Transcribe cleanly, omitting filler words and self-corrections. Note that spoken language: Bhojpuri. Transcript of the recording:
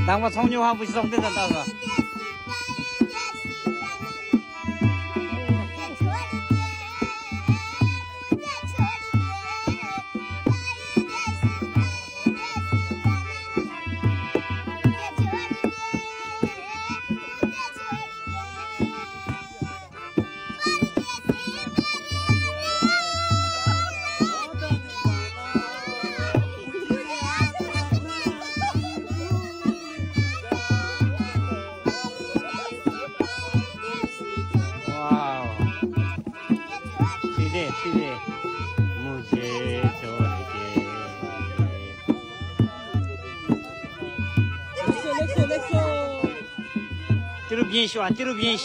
当我从牛行不送的到是吧？मुझे छोड़ के Tiro bien, João, tiro bien.